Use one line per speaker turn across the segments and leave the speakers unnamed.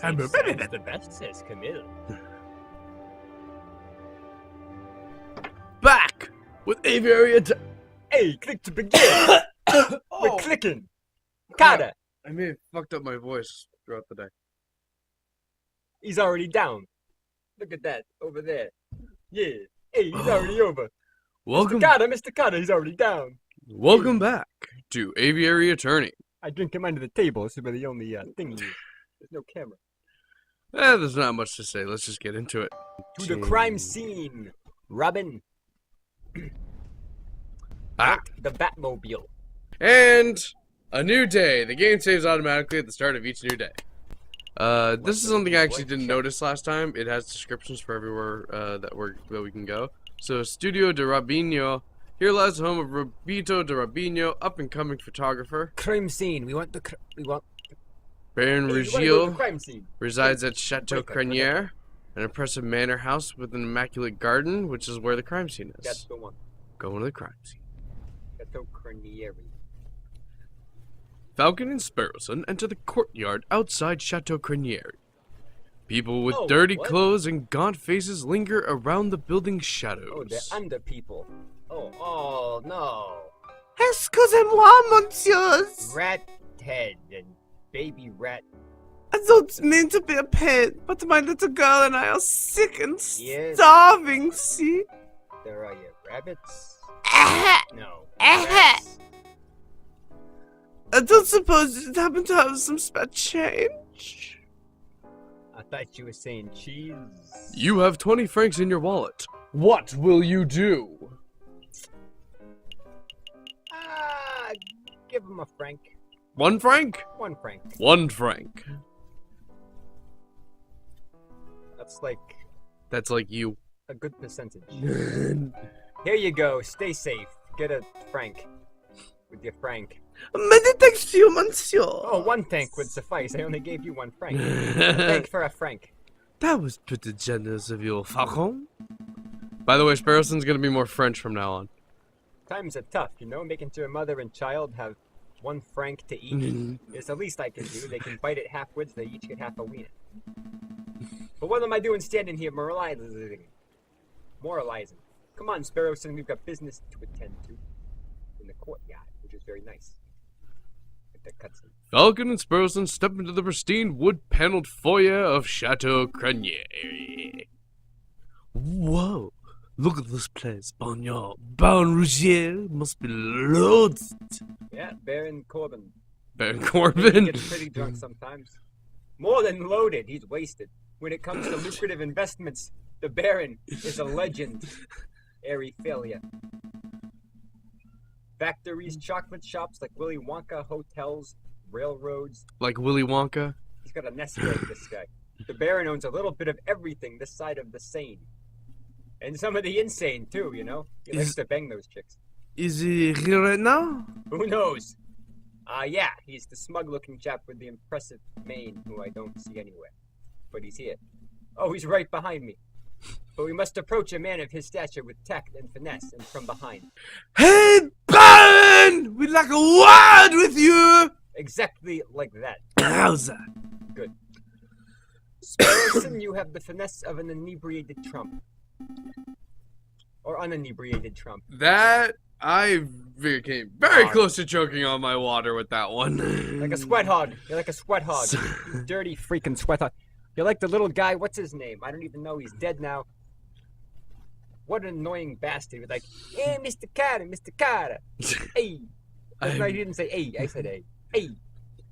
The best, says Camille.
Back with Aviary Attorney.
Hey, click to begin. We're clicking. Carter.
I may have fucked up my voice throughout the day.
He's already down. Look at that over there. Yeah. Hey, he's already over.
Welcome,
Mr. Carter, he's already down.
welcome back to Aviary Attorney.
I drink him under the table. This is where the only thing is. There's no camera.
There's not much to say. Let's just get into it.
To the crime scene, Robin.
Ah.
The Batmobile.
And a new day. The game saves automatically at the start of each new day. This is something I actually didn't notice last time. It has descriptions for everywhere that we can go. So, Studio de Rabino. Here lies the home of Roberto de Rabino, up-and-coming photographer.
Crime scene. We want
Baron
Hey,
Ruggiel
crime scene.
resides at Chateau Crenier, an impressive manor house with an immaculate garden, which is where the crime scene is.
That's the one.
Going to the crime scene.
Chateau Crenier.
Falcon and Sparrowson enter the courtyard outside Chateau Crenier. People with
Oh,
dirty
what?
clothes and gaunt faces linger around the building's
Oh,
shadows.
they're under people. Oh no.
Excusez-moi, monsieurs.
Rat head and baby rat.
I don't mean to be a pain, but my little girl and I are sick and
Yes.
starving, see?
There are your rabbits. No.
Eh.
Rats.
I don't suppose you'd happen to have some spare change?
I thought you were saying cheese.
You have 20 francs in your wallet. What will you do?
Give him a franc.
1 franc?
1 franc.
1 franc.
That's
That's like you.
a good percentage. Here you go. Stay safe. Get a franc. With your franc.
Many thanks to you, monsieur.
Oh, 1 franc would suffice. I only gave you 1 franc. A franc for a franc.
That was pretty generous of you, Falcon.
By the way, Sparrowson's gonna be more French from now on.
Times are tough, you know? Making sure a mother and child have 1 franc to eat is the least I can do. They can bite it halfwards, they each get half a wiener. But what am I doing standing here moralizing? Come on, Sparrowson, we've got business to attend to. In the courtyard, which is very nice. With the cutscene.
Falcon and Sparrowson step into the pristine wood-paneled foyer of Chateau Crenier.
Whoa. Look at this place, Baron Ruggiel must be loaded.
Yeah, Baron Corbin.
Baron
He
Corbin.
gets pretty drunk sometimes. More than loaded, he's wasted. When it comes to lucrative investments, the Baron is a legend. Airy failure. Factories, chocolate shops like Willy Wonka, hotels, railroads.
Like Willy Wonka.
He's got a nest egg, this guy. The Baron owns a little bit of everything this side of the sane. And some of the insane, too, you know? He likes to bang those chicks.
Is he here right now?
Who knows? Yeah, he's the smug-looking chap with the impressive mane who I don't see anywhere. But he's here. Oh, he's right behind me. But we must approach a man of his stature with tact and finesse and from behind.
Hey, Baron! We'd like a word with you!
Exactly like that.
How's that?
Good. Sparrowson, you have the finesse of an inebriated Trump. Or uninebriated Trump.
That, I came very close to choking on my water with that one.
Like a sweat hog. You're like a sweat hog. You dirty freaking sweat hog. You're like the little guy, what's his name? I don't even know, he's dead now. What an annoying bastard. He was like, hey, Mr. Carter, Mr. Carter. Hey. No, he didn't say hey, I said hey. Hey.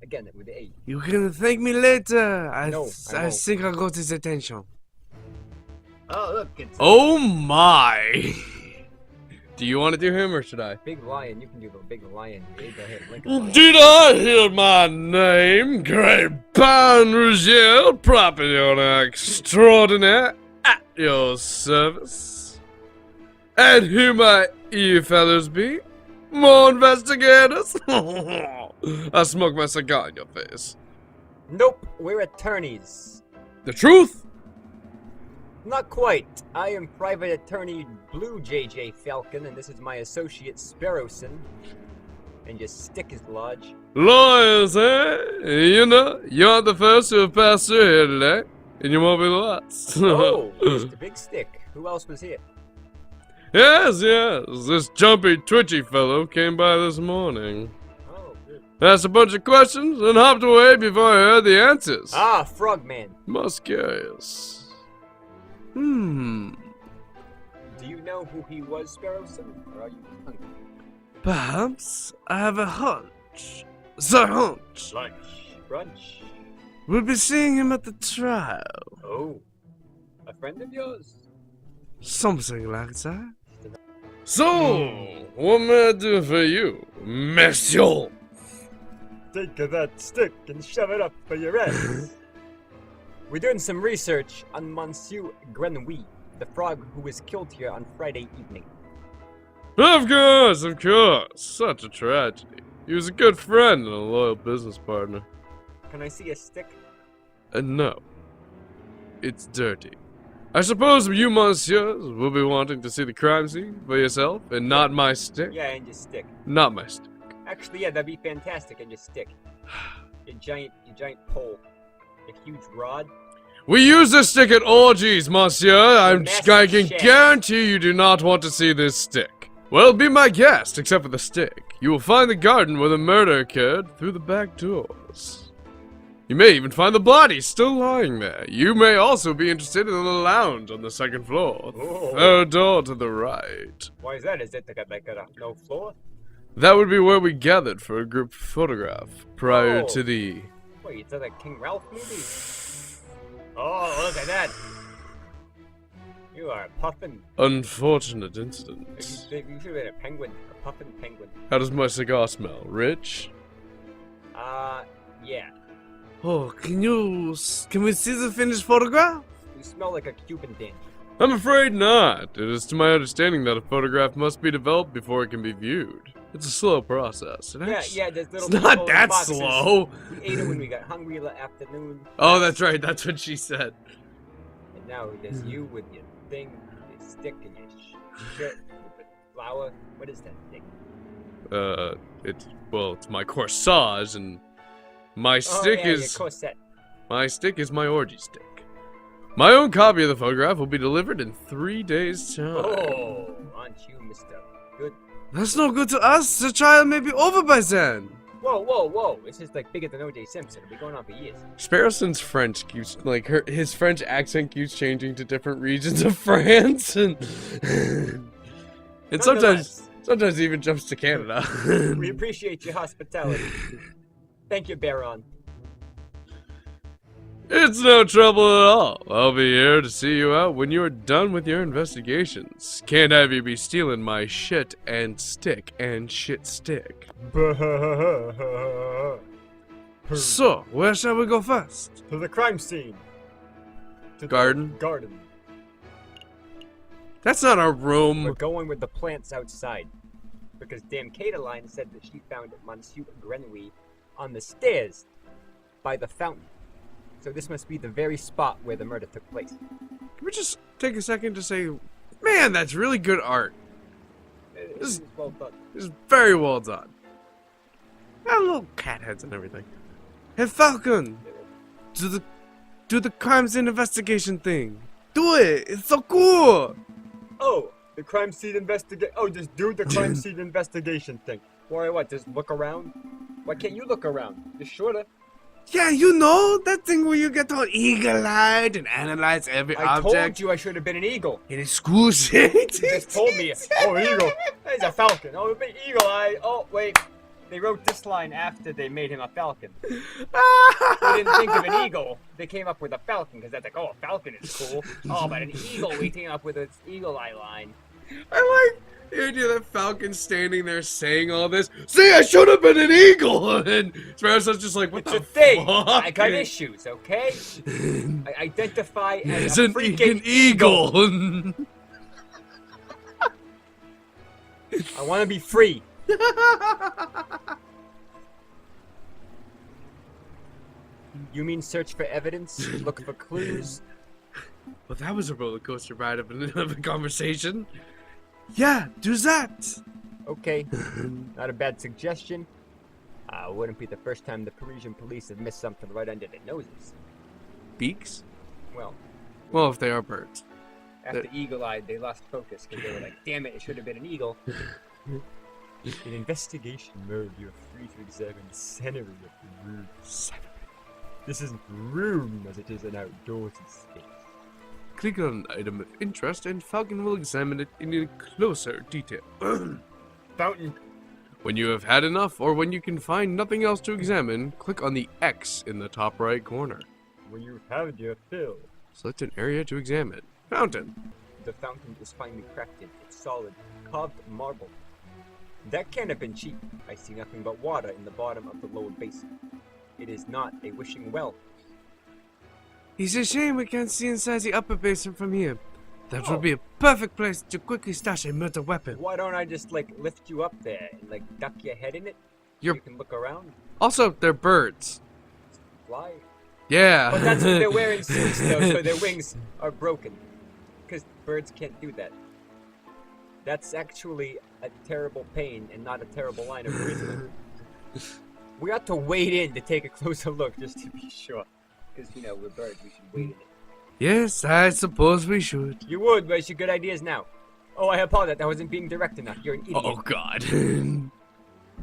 Again, with the A.
You can thank me later. I
No, I won't.
think I got his attention.
Oh, look, it's
Oh my! Do you want to do him or should I?
Big Lion. You can do the Big Lion. Yeah, go ahead, Lincoln Lion.
Did I hear my name? Great Baron Ruggiel, property owner extraordinaire, at your service. And who might you fellows be? More investigators? I smoke my cigar in your face.
Nope, we're attorneys.
The truth?
Not quite. I am Private Attorney Blue JJ Falcon, and this is my associate Sparrowson. And your stick is large.
Lawyers, eh? You know, you aren't the first to have passed through here today, and you won't be the last.
Oh, Mr. Big Stick. Who else was here?
Yes, yes. This jumpy, twitchy fellow came by this morning.
Oh, good.
Asked a bunch of questions and hopped away before I heard the answers.
Ah, Frogman.
Most curious.
Hmm.
Do you know who he was, Sparrowson? Or are you hungry?
Perhaps I have a hunch. The hunch.
Lunch. Brunch.
We'll be seeing him at the trial.
Oh. A friend of yours?
Something like that.
So, what may I do for you, monsieur?
Take that stick and shove it up for your ass. We're doing some research on Monsieur Grenouille, the frog who was killed here on Friday evening.
Of course, of course. Such a tragedy. He was a good friend and a loyal business partner.
Can I see a stick?
No. It's dirty. I suppose you, monsieurs, will be wanting to see the crime scene for yourself, and not my stick?
Yeah, and your stick.
Not my stick.
Actually, yeah, that'd be fantastic, and your stick. Your giant pole. A huge rod.
We use this stick at orgies, monsieur. I
massive
can
shaft.
guarantee you do not want to see this stick. Well, be my guest, except for the stick. You will find the garden where the murder occurred through the back doors. You may even find the body still lying there. You may also be interested in the lounge on the second floor.
Oh.
Third door to the right.
Why is that? Is it like a no floor?
That would be where we gathered for a group photograph prior
Oh.
to the...
Wait, is that a King Ralph movie? Oh, look at that! You are a puffin.
unfortunate
You
incident.
should have been a penguin. A puffin penguin.
How does my cigar smell? Rich?
Yeah.
Oh, can we see the finished photograph?
You smell like a Cuban dandy.
I'm afraid not. It is to my understanding that a photograph must be developed before it can be viewed. It's a slow process.
Yeah, there's little
It's not
people in
that
boxes.
slow.
We ate it when we got hungry afternoon.
Oh, that's right. That's what she said.
And now there's you with your thing, your stick, and your shirt with the flower. What is that thing?
It's my corsage, and my stick
Your
is
corset.
my orgy stick. My own copy of the photograph will be delivered in 3 days' time.
Oh, aren't you, Mr. Good?
That's no good to us. The trial may be over by then.
Whoa. This is like bigger than O.J. Simpson. It'll be going on for years.
Sparrowson's French keeps his French accent keeps changing to different regions of France, and sometimes he even jumps to Canada.
We appreciate your hospitality. Thank you, Baron.
It's no trouble at all. I'll be here to see you out when you are done with your investigations. Can't have you be stealing my shit and stick and shit stick.
So, where shall we go first?
To the crime scene. To the
Garden?
Garden.
That's not our
We're
room.
going with the plants outside. Because Dame Catiline said that she found Monsieur Grenouille on the stairs by the fountain. So this must be the very spot where the murder took place.
Can we just take a second to say, man, that's really good art.
This is well done.
It's very well done. And little cat heads and everything. Hey, Falcon, do the crime scene investigation thing. Do it. It's so cool.
Oh, the crime scene investigation. Oh, just do the crime scene investigation thing. Why what? Just look around? Why can't you look around? Just shorter.
Yeah, you know that thing where you get all eagle-eyed and analyze every
I
object.
told you I should have been an eagle.
In excruciating.
You just told me. Oh, eagle. He's a falcon. Oh, big eagle eye. Oh, wait. They wrote this line after they made him a falcon. They didn't think of an eagle. They came up with a falcon because that's like, oh, a falcon is cool. Oh, but an eagle, we came up with this eagle eye line.
I like the idea that Falcon's standing there saying all this. See, I should have been an eagle! And Sparrowson's just like, what
It's
the
a thing.
fuck?
I got issues, okay? I identify
It's
as a
an
freaking
eagle.
I want to be free. You mean search for evidence? Look for clues?
Well, that was a roller coaster ride of a conversation. Yeah, do that.
Okay, not a bad suggestion. Wouldn't be the first time the Parisian police have missed something right under their noses.
Beaks?
Well,
Well, if they are birds.
after Eagle Eye, they lost focus because they were like, damn it should have been an eagle. In investigation mode, you are free to examine the scenery of the room. This isn't a room as it is an outdoorsy space.
Click on an item of interest and Falcon will examine it in closer detail.
Fountain.
When you have had enough or when you can find nothing else to examine, click on the X in the top right corner.
When you've had your fill.
Select an area to examine. Fountain.
The fountain is finely crafted. It's solid, carved marble. That can't have been cheap. I see nothing but water in the bottom of the lower basin. It is not a wishing well.
It's a shame we can't see inside the upper basin from here. That
Oh.
would be a perfect place to quickly stash a murder weapon.
Why don't I just like lift you up there and like duck your head in it?
You're-
You can look around,
Also, they're birds.
fly.
Yeah.
But that's when they're wearing suits though, so their wings are broken. Because birds can't do that. That's actually a terrible pain and not a terrible line of reasoning. We ought to wade in to take a closer look just to be sure. Because, you know, we're birds, we should wade in it.
Yes, I suppose we should.
You would, where's your good ideas now? Oh, I apologize, that wasn't being direct enough. You're an idiot.
Oh, God.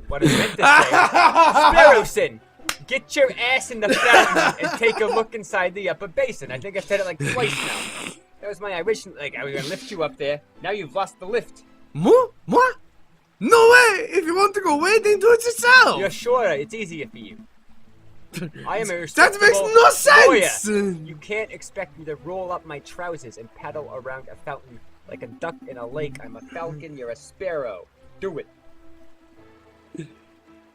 What I meant to say, Sparrowson, get your ass in the fountain and take a look inside the upper basin. I think I said it like twice now. That was my original, like, I was gonna lift you up there. Now you've lost the lift.
Moi? No way! If you want to go away, then do it yourself!
You're shorter, it's easier for you. I am a
That
respectable
makes no sense!
lawyer. You can't expect me to roll up my trousers and paddle around a fountain like a duck in a lake. I'm a falcon, you're a sparrow. Do it.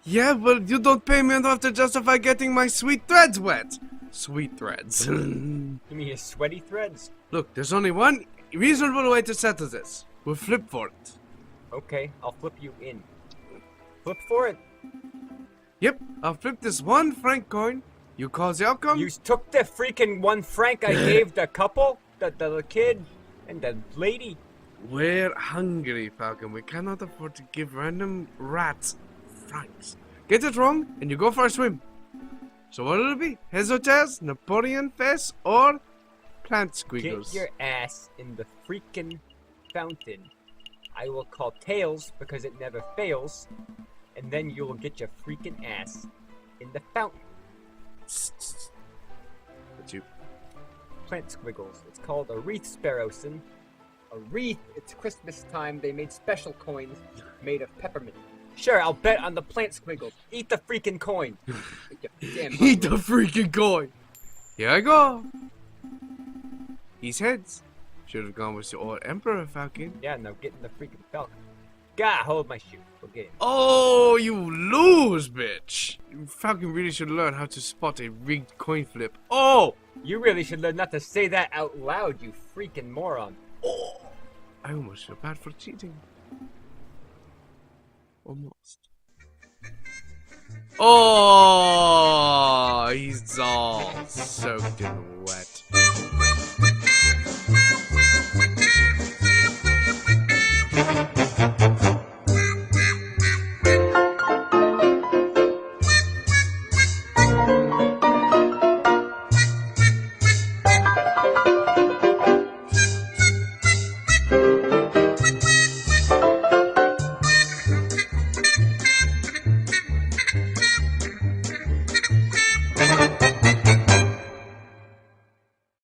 Yeah, but you don't pay me enough to justify getting my sweet threads wet. Sweet threads.
You mean your sweaty threads?
Look, there's only one reasonable way to settle this. We'll flip for it.
Okay, I'll flip you in. Flip for it.
Yep, I'll flip this 1 franc coin. You call the outcome?
You took the freaking 1 franc I gave the couple, the kid, and the lady.
We're hungry, Falcon. We cannot afford to give random rats francs. Get it wrong, and you go for a swim. So what'll it be? Heads or tails, Napoleon face, or plant squeakers?
Get your ass in the freaking fountain. I will call tails because it never fails, and then you'll get your freaking ass in the fountain.
But you.
Plant squiggles. It's called a wreath, Sparrowson. A wreath. It's Christmas time. They made special coins made of peppermint. Sure, I'll bet on the plant squiggles. Eat the freaking coin. Damn
Eat the freaking coin. Here I go. These heads. Should have gone with your old Emperor, Falcon.
Yeah, now get in the freaking falcon. God, hold my shoe. Forget it.
Oh, you lose, bitch. Falcon really should learn how to spot a rigged coin flip. Oh!
You really should learn not to say that out loud, you freaking moron.
Oh! I almost feel bad for cheating. Almost. Oh, he's all soaked in wet.